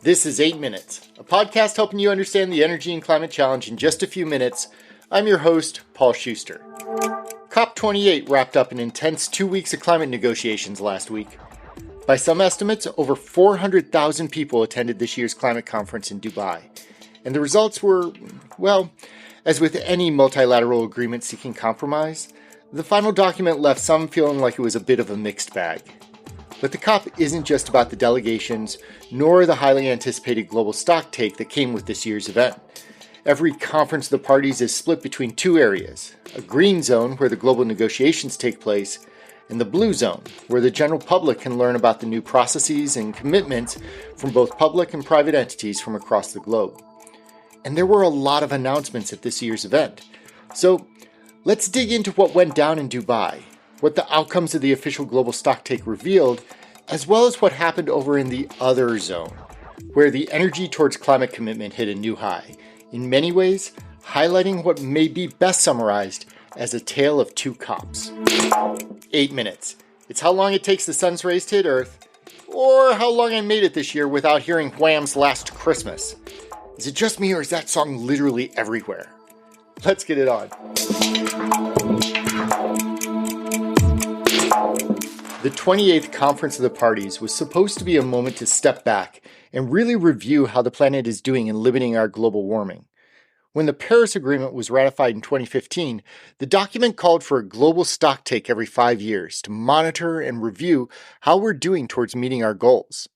This is 8 Minutes, a podcast helping you understand the energy and climate challenge in just a few minutes. I'm your host, Paul Schuster. COP28 wrapped up an intense 2 weeks of climate negotiations last week. By some estimates, over 400,000 people attended this year's climate conference in Dubai. And the results were, well, as with any multilateral agreement seeking compromise, the final document left some feeling like it was a bit of a mixed bag. But the COP isn't just about the delegations, nor the highly anticipated global stocktake that came with this year's event. Every conference of the parties is split between two areas: a green zone where the global negotiations take place, and the blue zone where the general public can learn about the new processes and commitments from both public and private entities from across the globe. And there were a lot of announcements at this year's event. So let's dig into what went down in Dubai, what the outcomes of the official global stocktake revealed, as well as what happened over in the other zone, where the energy towards climate commitment hit a new high, in many ways highlighting what may be best summarized as a tale of two COPs. 8 minutes. It's how long it takes the sun's rays to hit Earth, or how long I made it this year without hearing Wham's Last Christmas. Is it just me, or is that song literally everywhere? Let's get it on. The 28th Conference of the Parties was supposed to be a moment to step back and really review how the planet is doing in limiting our global warming. When the Paris Agreement was ratified in 2015, the document called for a global stocktake every 5 years to monitor and review how we're doing towards meeting our goals.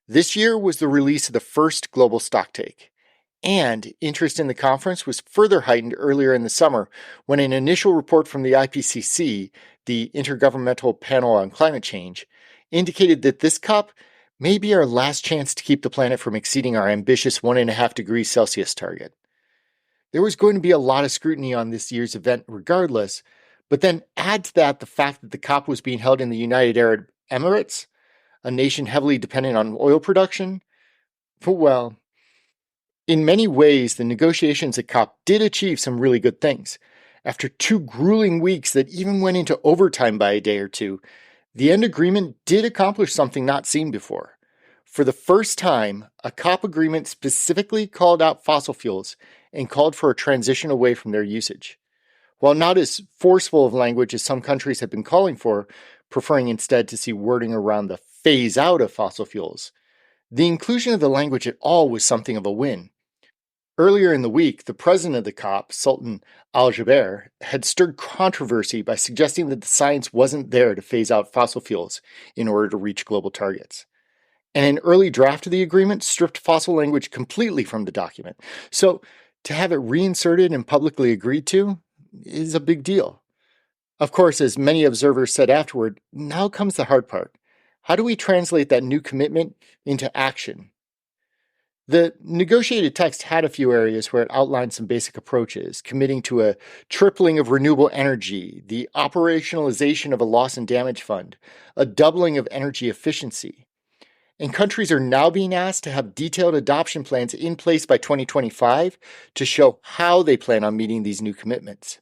This year was the release of the first global stocktake. And interest in the conference was further heightened earlier in the summer when an initial report from the IPCC, the Intergovernmental Panel on Climate Change, indicated that this COP may be our last chance to keep the planet from exceeding our ambitious 1.5 degrees Celsius target. There was going to be a lot of scrutiny on this year's event regardless, but then add to that the fact that the COP was being held in the United Arab Emirates, a nation heavily dependent on oil production. Well, in many ways, the negotiations at COP did achieve some really good things. After 2 grueling weeks that even went into overtime by a day or two, the end agreement did accomplish something not seen before. For the first time, a COP agreement specifically called out fossil fuels and called for a transition away from their usage. While not as forceful of language as some countries have been calling for, preferring instead to see wording around the phase out of fossil fuels, the inclusion of the language at all was something of a win. Earlier in the week, the president of the COP, Sultan Al-Jaber, had stirred controversy by suggesting that the science wasn't there to phase out fossil fuels in order to reach global targets. And an early draft of the agreement stripped fossil language completely from the document. So to have it reinserted and publicly agreed to is a big deal. Of course, as many observers said afterward, now comes the hard part. How do we translate that new commitment into action? The negotiated text had a few areas where it outlined some basic approaches, committing to a tripling of renewable energy, the operationalization of a loss and damage fund, a doubling of energy efficiency. And countries are now being asked to have detailed adoption plans in place by 2025 to show how they plan on meeting these new commitments.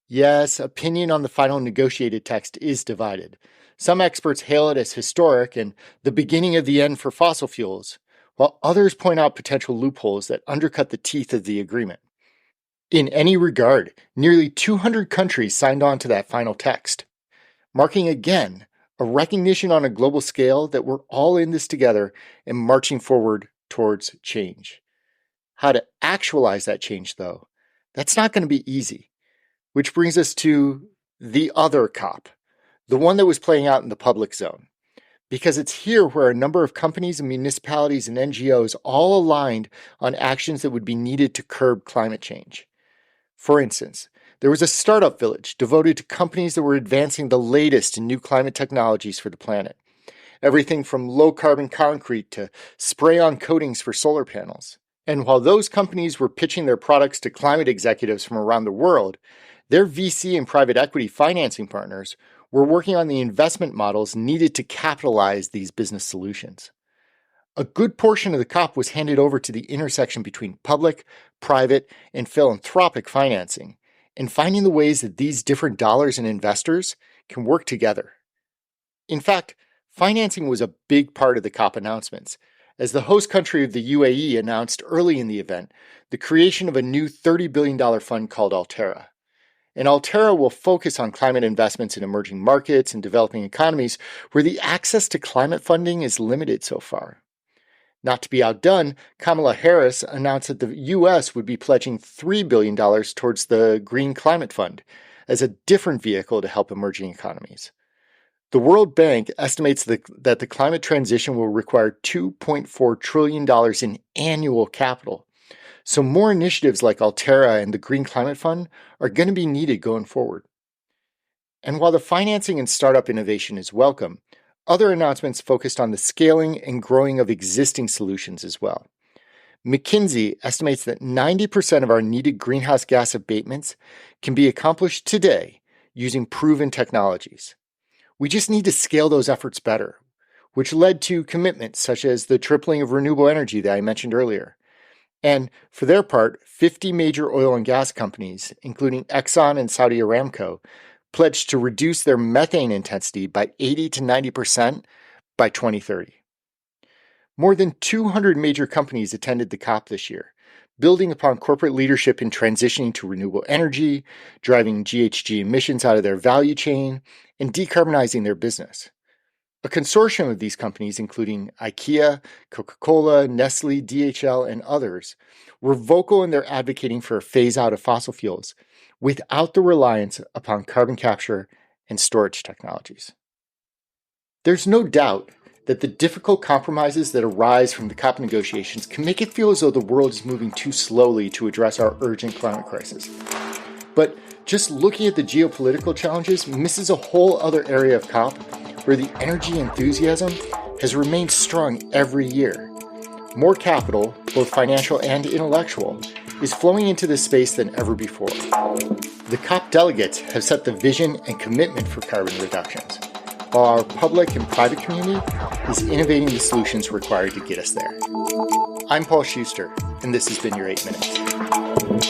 Yes, opinion on the final negotiated text is divided. Some experts hail it as historic and the beginning of the end for fossil fuels, while others point out potential loopholes that undercut the teeth of the agreement. In any regard, nearly 200 countries signed on to that final text, marking again a recognition on a global scale that we're all in this together and marching forward towards change. How to actualize that change, though, that's not going to be easy, which brings us to the other COP, the one that was playing out in the public zone. Because it's here where a number of companies and municipalities and NGOs all aligned on actions that would be needed to curb climate change. For instance, there was a startup village devoted to companies that were advancing the latest in new climate technologies for the planet. Everything from low-carbon concrete to spray-on coatings for solar panels. And while those companies were pitching their products to climate executives from around the world, their VC and private equity financing partners were working on the investment models needed to capitalize these business solutions. A good portion of the COP was handed over to the intersection between public, private, and philanthropic financing, and finding the ways that these different dollars and investors can work together. In fact, financing was a big part of the COP announcements, as the host country of the UAE announced early in the event the creation of a new $30 billion fund called Altera. And Altera will focus on climate investments in emerging markets and developing economies where the access to climate funding is limited so far. Not to be outdone, Kamala Harris announced that the U.S. would be pledging $3 billion towards the Green Climate Fund as a different vehicle to help emerging economies. The World Bank estimates that the climate transition will require $2.4 trillion in annual capital. So more initiatives like Altera and the Green Climate Fund are going to be needed going forward. And while the financing and startup innovation is welcome, other announcements focused on the scaling and growing of existing solutions as well. McKinsey estimates that 90% of our needed greenhouse gas abatements can be accomplished today using proven technologies. We just need to scale those efforts better, which led to commitments such as the tripling of renewable energy that I mentioned earlier. And for their part, 50 major oil and gas companies, including Exxon and Saudi Aramco, pledged to reduce their methane intensity by 80 to 90% by 2030. More than 200 major companies attended the COP this year, building upon corporate leadership in transitioning to renewable energy, driving GHG emissions out of their value chain, and decarbonizing their business. A consortium of these companies, including IKEA, Coca-Cola, Nestle, DHL, and others, were vocal in their advocating for a phase-out of fossil fuels without the reliance upon carbon capture and storage technologies. There's no doubt that the difficult compromises that arise from the COP negotiations can make it feel as though the world is moving too slowly to address our urgent climate crisis. But just looking at the geopolitical challenges misses a whole other area of COP where the energy enthusiasm has remained strong every year. More capital, both financial and intellectual, is flowing into this space than ever before. The COP delegates have set the vision and commitment for carbon reductions, while our public and private community is innovating the solutions required to get us there. I'm Paul Schuster, and this has been your 8 Minutes.